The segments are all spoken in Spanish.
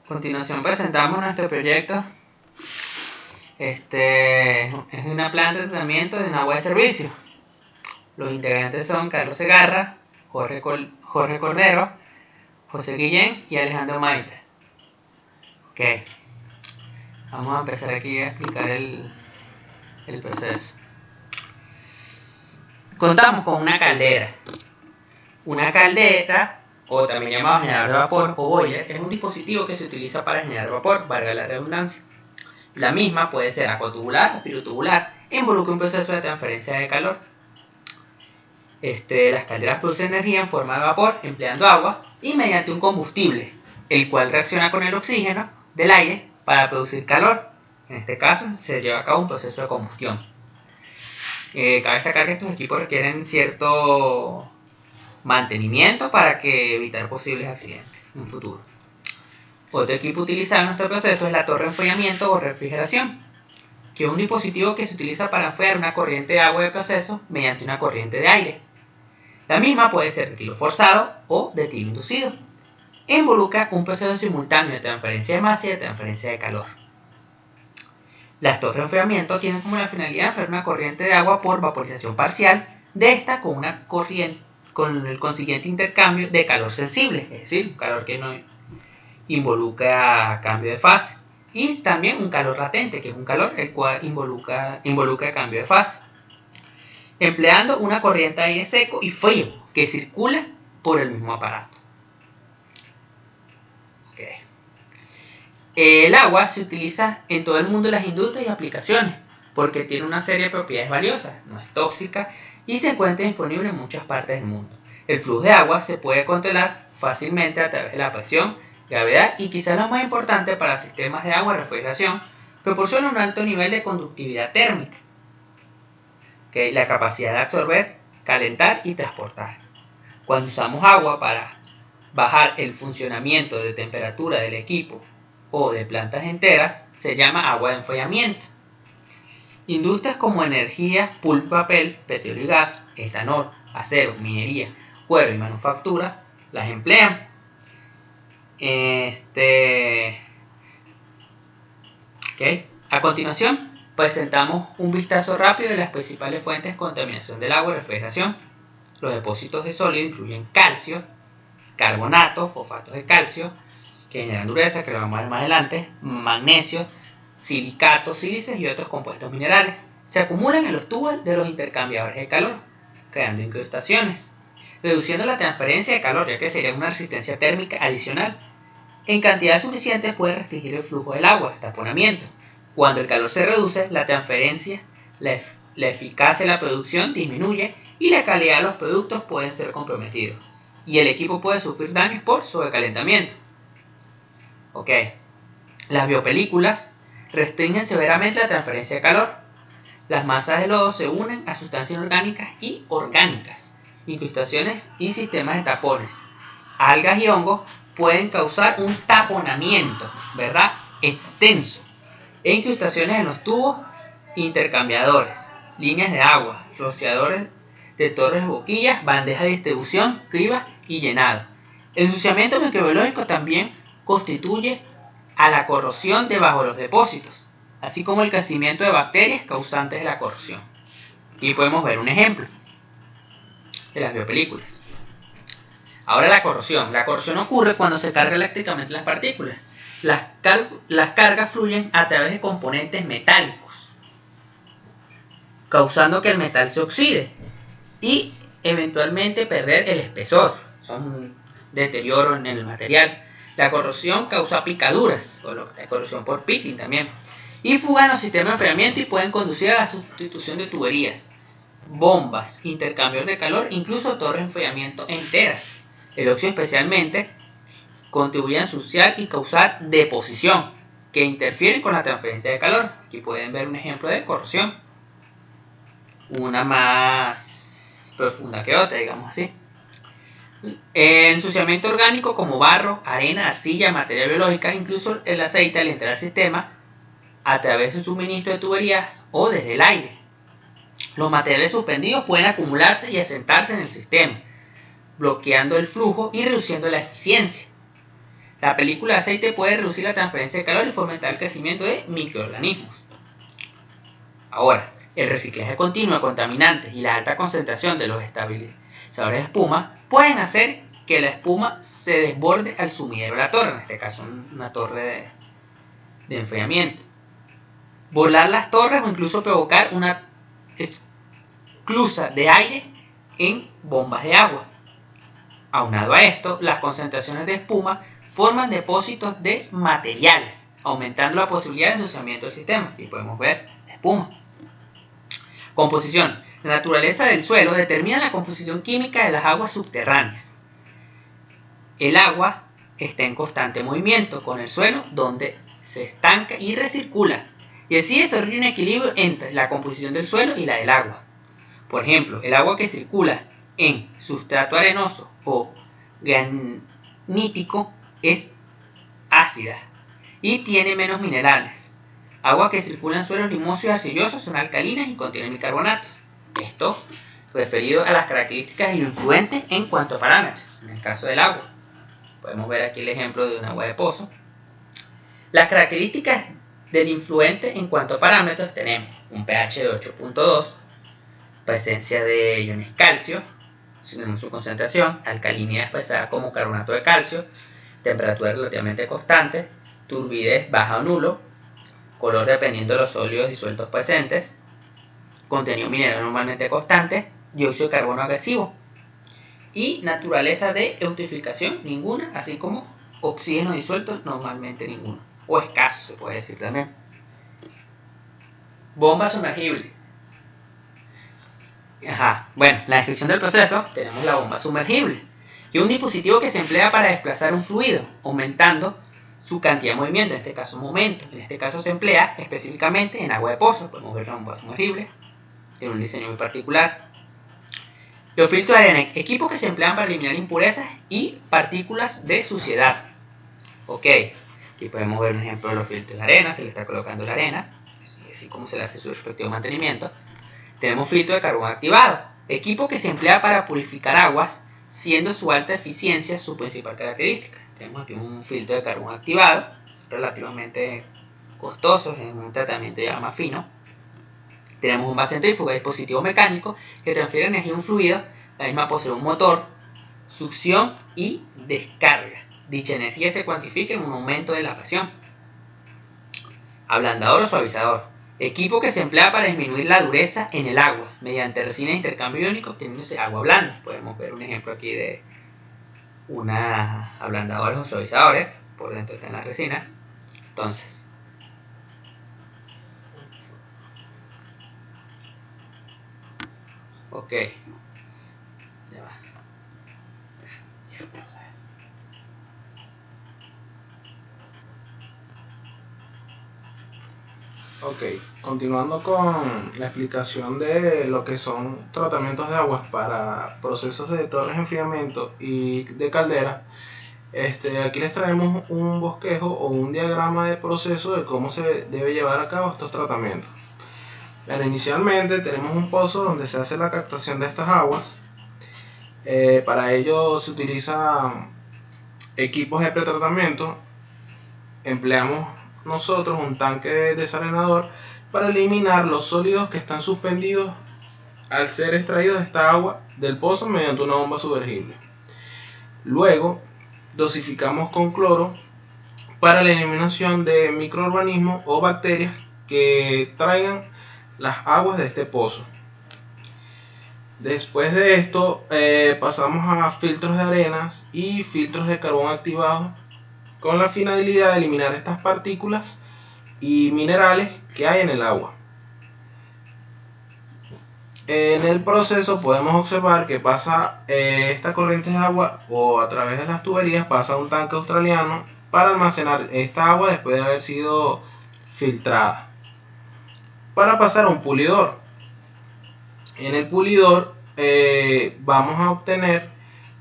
A continuación presentamos nuestro proyecto. Es de una planta de tratamiento de un agua de servicio. Los integrantes son Carlos Segarra, Jorge Cordero, José Guillén y Alejandro Maite. Ok, vamos a empezar aquí a explicar el proceso. Contamos con una caldera. Una caldera, o también llamado generador de vapor o boiler, es un dispositivo que se utiliza para generar vapor, valga la redundancia. La misma puede ser acotubular o pirotubular e involucra un proceso de transferencia de calor. Las calderas producen energía en forma de vapor empleando agua y mediante un combustible, el cual reacciona con el oxígeno del aire para producir calor. En este caso se lleva a cabo un proceso de combustión. Cabe destacar que estos equipos requieren cierto mantenimiento para evitar posibles accidentes en un futuro. Otro equipo utilizado en nuestro proceso es la torre de enfriamiento o refrigeración, que es un dispositivo que se utiliza para enfriar una corriente de agua de proceso mediante una corriente de aire. La misma puede ser de tiro forzado o de tiro inducido. Involucra un proceso simultáneo de transferencia de masa y de transferencia de calor. Las torres de enfriamiento tienen como la finalidad de enfriar una corriente de agua por vaporización parcial de esta con una corriente con el consiguiente intercambio de calor sensible, es decir, un calor que no involucra cambio de fase, y también un calor latente, que es un calor el cual involucra cambio de fase, empleando una corriente de aire seco y frío que circula por el mismo aparato. Okay. El agua se utiliza en todo el mundo de las industrias y aplicaciones porque tiene una serie de propiedades valiosas, no es tóxica y se encuentra disponible en muchas partes del mundo. El flujo de agua se puede controlar fácilmente a través de la presión, gravedad y quizás lo más importante para sistemas de agua y refrigeración, proporciona un alto nivel de conductividad térmica, la capacidad de absorber, calentar y transportar. Cuando usamos agua para bajar el funcionamiento de temperatura del equipo o de plantas enteras, se llama agua de enfriamiento. Industrias como energía, pulp, papel, petróleo y gas, etanol, acero, minería, cuero y manufactura las emplean. A continuación, presentamos un vistazo rápido de las principales fuentes de contaminación del agua y refrigeración. Los depósitos de sólido incluyen calcio, carbonato, fosfatos de calcio, que generan dureza, que lo vamos a ver más adelante, magnesio, silicatos, sílices y otros compuestos minerales. Se acumulan en los tubos de los intercambiadores de calor, creando incrustaciones, reduciendo la transferencia de calor, ya que sería una resistencia térmica adicional. En cantidad suficiente puede restringir el flujo del agua, taponamiento. Cuando el calor se reduce, la transferencia, la eficacia de la producción disminuye y la calidad de los productos pueden ser comprometidos. Y el equipo puede sufrir daños por sobrecalentamiento. Las biopelículas restringen severamente la transferencia de calor. Las masas de lodo se unen a sustancias orgánicas y orgánicas. Incrustaciones y sistemas de tapones. Algas y hongos pueden causar un taponamiento, ¿verdad?, extenso. E incrustaciones en los tubos, intercambiadores, líneas de agua, rociadores de torres de boquillas, bandejas de distribución, cribas y llenado. El ensuciamiento microbiológico también constituye a la corrosión debajo de los depósitos, así como el crecimiento de bacterias causantes de la corrosión. Aquí podemos ver un ejemplo de las biopelículas. Ahora la corrosión. La corrosión ocurre cuando se cargan eléctricamente las partículas. Las cargas fluyen a través de componentes metálicos, causando que el metal se oxide y eventualmente perder el espesor. Son un deterioro en el material. La corrosión causa picaduras, o la corrosión por pitting también, y fugan los sistemas de enfriamiento y pueden conducir a la sustitución de tuberías, bombas, intercambios de calor, incluso torres de enfriamiento enteras. El óxido especialmente contribuye a ensuciar y causar deposición, que interfieren con la transferencia de calor. Aquí pueden ver un ejemplo de corrosión, una más profunda que otra, digamos así. El ensuciamiento orgánico como barro, arena, arcilla, materia biológica, incluso el aceite al entrar al sistema a través del suministro de tuberías o desde el aire. Los materiales suspendidos pueden acumularse y asentarse en el sistema, bloqueando el flujo y reduciendo la eficiencia. La película de aceite puede reducir la transferencia de calor y fomentar el crecimiento de microorganismos. Ahora, el reciclaje continuo de contaminantes y la alta concentración de los estabilizadores de espuma pueden hacer que la espuma se desborde al sumidero de la torre, en este caso una torre de enfriamiento. Volar las torres o incluso provocar una esclusa de aire en bombas de agua. Aunado a esto, las concentraciones de espuma forman depósitos de materiales, aumentando la posibilidad de ensuciamiento del sistema. Aquí podemos ver espuma. Composición. La naturaleza del suelo determina la composición química de las aguas subterráneas. El agua está en constante movimiento con el suelo, donde se estanca y recircula, y así desarrolla un equilibrio entre la composición del suelo y la del agua. Por ejemplo, el agua que circula en sustrato arenoso o granítico es ácida y tiene menos minerales. Agua que circula en suelos limosos y arcillosos son alcalinas y contienen bicarbonato. Esto referido a las características del influente en cuanto a parámetros. En el caso del agua, podemos ver aquí el ejemplo de un agua de pozo. Las características del influente en cuanto a parámetros tenemos un pH de 8.2, presencia de iones calcio, tenemos su concentración, alcalinidad expresada como carbonato de calcio, temperatura relativamente constante, turbidez baja o nulo, color dependiendo de los sólidos disueltos presentes, contenido mineral normalmente constante, dióxido de carbono agresivo y naturaleza de eutrificación ninguna, así como oxígeno disuelto normalmente ninguno, o escaso se puede decir también. Bomba sumergible. Bueno, la descripción del proceso, tenemos la bomba sumergible, que es un dispositivo que se emplea para desplazar un fluido, aumentando su cantidad de movimiento, en este caso momento. En este caso se emplea específicamente en agua de pozo. Podemos ver la bomba sumergible, tiene un diseño muy particular. Los filtros de arena, equipos que se emplean para eliminar impurezas y partículas de suciedad. Ok, aquí podemos ver un ejemplo de los filtros de arena, se le está colocando la arena, así como se le hace su respectivo mantenimiento. Tenemos filtro de carbón activado, equipo que se emplea para purificar aguas, siendo su alta eficiencia su principal característica. Tenemos aquí un filtro de carbón activado, relativamente costoso, es un tratamiento ya más fino. Tenemos un centrífuga, dispositivo mecánico que transfiere energía a un fluido, la misma posee un motor, succión y descarga. Dicha energía se cuantifica en un aumento de la presión. Ablandador o suavizador, equipo que se emplea para disminuir la dureza en el agua mediante resina de intercambio iónico, obteniéndose agua blanda. Podemos ver un ejemplo aquí de una ablandadores o suavizadores, por dentro está en la resina. Entonces, ok, ya va. Ok, continuando con la explicación de lo que son tratamientos de aguas para procesos de torres de enfriamiento y de caldera, aquí les traemos un bosquejo o un diagrama de proceso de cómo se debe llevar a cabo estos tratamientos. Bueno, inicialmente tenemos un pozo donde se hace la captación de estas aguas. Para ello se utilizan equipos de pretratamiento. Empleamos nosotros un tanque de desalenador para eliminar los sólidos que están suspendidos al ser extraídos de esta agua del pozo mediante una bomba sumergible. Luego dosificamos con cloro para la eliminación de microorganismos o bacterias que traigan las aguas de este pozo. Después de esto pasamos a filtros de arenas y filtros de carbón activados con la finalidad de eliminar estas partículas y minerales que hay en el agua. En el proceso podemos observar que pasa esta corriente de agua o a través de las tuberías pasa un tanque australiano para almacenar esta agua después de haber sido filtrada. Para pasar a un pulidor. En el pulidor vamos a obtener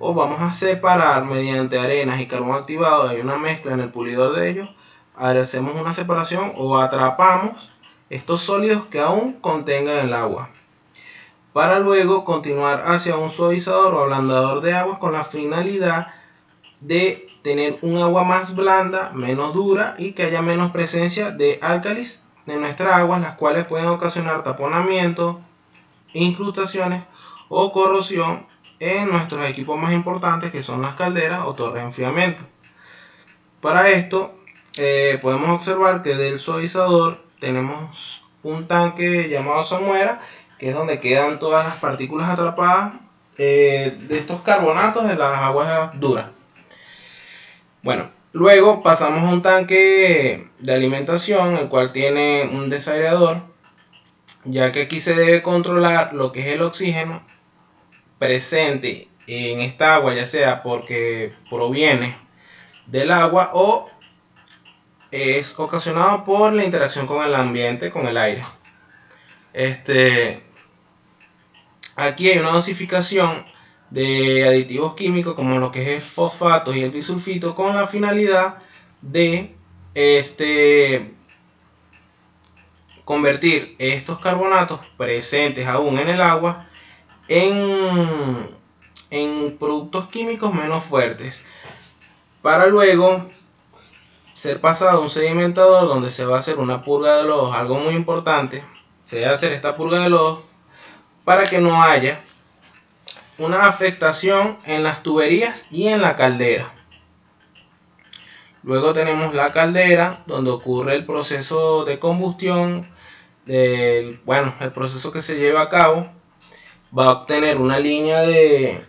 o vamos a separar mediante arenas y carbón activado. Hay una mezcla en el pulidor de ellos. Hacemos una separación o atrapamos estos sólidos que aún contengan el agua, para luego continuar hacia un suavizador o ablandador de aguas con la finalidad de tener un agua más blanda, menos dura y que haya menos presencia de álcalis en nuestras aguas, las cuales pueden ocasionar taponamiento, incrustaciones o corrosión en nuestros equipos más importantes, que son las calderas o torres de enfriamiento. Para esto podemos observar que del suavizador tenemos un tanque llamado salmuera, que es donde quedan todas las partículas atrapadas de estos carbonatos de las aguas duras. Bueno, luego pasamos a un tanque de alimentación, el cual tiene un desaireador, ya que aquí se debe controlar lo que es el oxígeno presente en esta agua, ya sea porque proviene del agua o es ocasionado por la interacción con el ambiente, con el aire. Aquí hay una dosificación de aditivos químicos como lo que es el fosfato y el bisulfito, con la finalidad de convertir estos carbonatos presentes aún en el agua en productos químicos menos fuertes, para luego ser pasado a un sedimentador donde se va a hacer una purga de lodos. Algo muy importante, se debe hacer esta purga de lodos para que no haya una afectación en las tuberías y en la caldera. Luego tenemos la caldera, donde ocurre el proceso de combustión, el proceso que se lleva a cabo. Va a obtener una línea de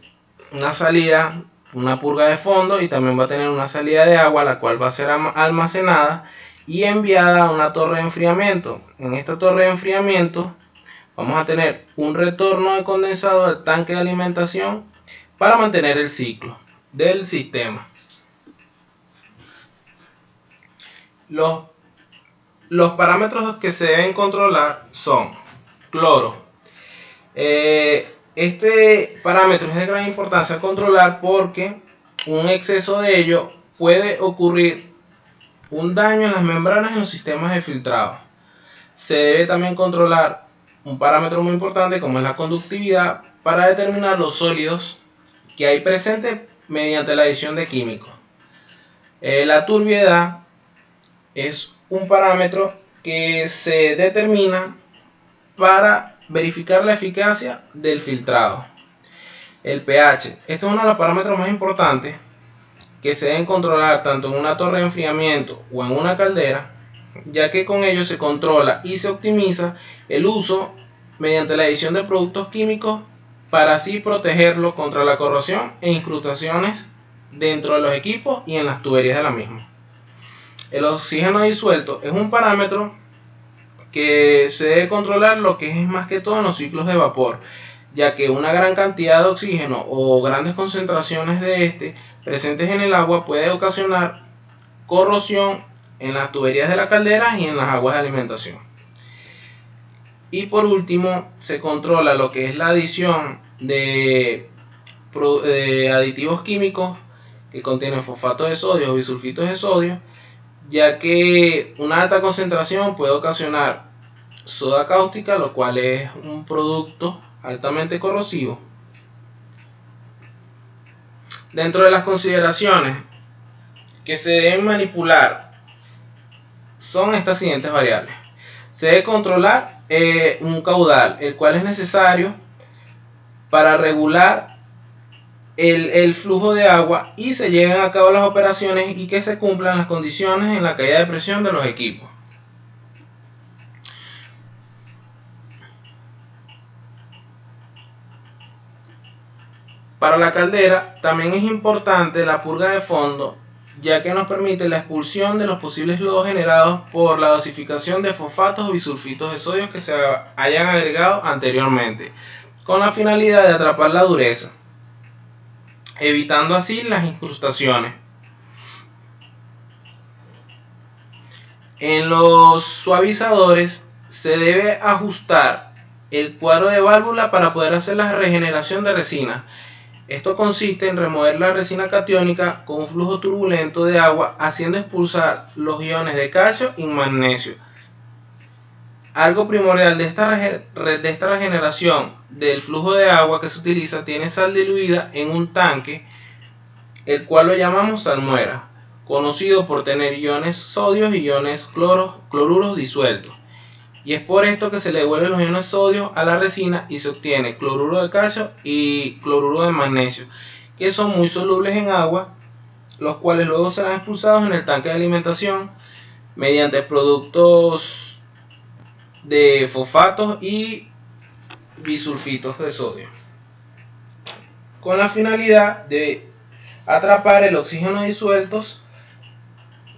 una salida, una purga de fondo, y también va a tener una salida de agua, la cual va a ser almacenada y enviada a una torre de enfriamiento. En esta torre de enfriamiento vamos a tener un retorno de condensado al tanque de alimentación para mantener el ciclo del sistema. Los parámetros que se deben controlar son cloro. Este parámetro es de gran importancia controlar porque un exceso de ello puede ocurrir un daño en las membranas y en los sistemas de filtrado. Se debe también controlar un parámetro muy importante como es la conductividad, para determinar los sólidos que hay presentes mediante la adición de químicos. La turbiedad es un parámetro que se determina para verificar la eficacia del filtrado. El pH, este es uno de los parámetros más importantes que se deben controlar tanto en una torre de enfriamiento o en una caldera, ya que con ello se controla y se optimiza el uso mediante la adición de productos químicos, para así protegerlo contra la corrosión e incrustaciones dentro de los equipos y en las tuberías de la misma. El oxígeno disuelto es un parámetro que se debe controlar lo que es más que todo en los ciclos de vapor, ya que una gran cantidad de oxígeno o grandes concentraciones de este presentes en el agua puede ocasionar corrosión en las tuberías de la caldera y en las aguas de alimentación. Y por último, se controla lo que es la adición de aditivos químicos que contienen fosfato de sodio o bisulfitos de sodio, ya que una alta concentración puede ocasionar soda cáustica, lo cual es un producto altamente corrosivo. Dentro de las consideraciones que se deben manipular son estas siguientes variables. Se debe controlar un caudal, el cual es necesario para regular el flujo de agua y se lleven a cabo las operaciones y que se cumplan las condiciones en la caída de presión de los equipos. Para la caldera también es importante la purga de fondo, ya que nos permite la expulsión de los posibles lodos generados por la dosificación de fosfatos o bisulfitos de sodio que se hayan agregado anteriormente, con la finalidad de atrapar la dureza, evitando así las incrustaciones. En los suavizadores se debe ajustar el cuadro de válvula para poder hacer la regeneración de resina. Esto consiste en remover la resina catiónica con un flujo turbulento de agua, haciendo expulsar los iones de calcio y magnesio. Algo primordial de esta regeneración del flujo de agua que se utiliza, tiene sal diluida en un tanque el cual lo llamamos salmuera, conocido por tener iones sodios y iones cloruros disueltos. Y es por esto que se le devuelven los iones sodios a la resina y se obtiene cloruro de calcio y cloruro de magnesio, que son muy solubles en agua, los cuales luego serán expulsados en el tanque de alimentación mediante productos de fosfatos y bisulfitos de sodio, con la finalidad de atrapar el oxígeno disueltos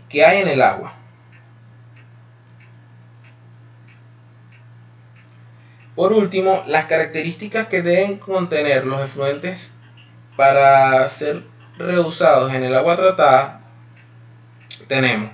que hay en el agua. Por último, las características que deben contener los efluentes para ser reusados en el agua tratada tenemos: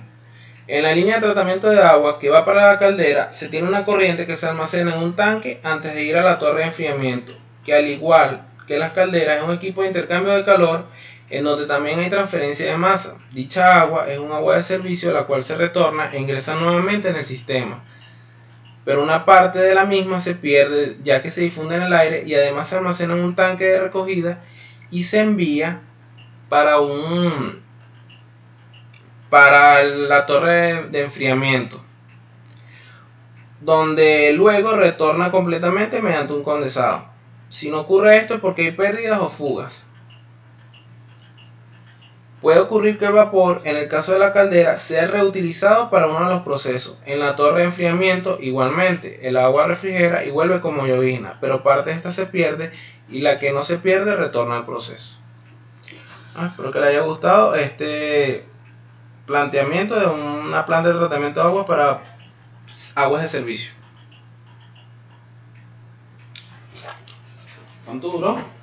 en la línea de tratamiento de agua que va para la caldera se tiene una corriente que se almacena en un tanque antes de ir a la torre de enfriamiento, que al igual que las calderas es un equipo de intercambio de calor en donde también hay transferencia de masa. Dicha agua es un agua de servicio la cual se retorna e ingresa nuevamente en el sistema, pero una parte de la misma se pierde ya que se difunde en el aire y además se almacena en un tanque de recogida y se envía para la torre de enfriamiento, donde luego retorna completamente mediante un condensado. Si no ocurre esto es porque hay pérdidas o fugas. Puede ocurrir que el vapor, en el caso de la caldera, sea reutilizado para uno de los procesos. En la torre de enfriamiento, igualmente, el agua refrigera y vuelve como llovizna, pero parte de esta se pierde y la que no se pierde retorna al proceso. Espero que les haya gustado este planteamiento de una planta de tratamiento de agua para aguas de servicio. ¿Cuánto duró?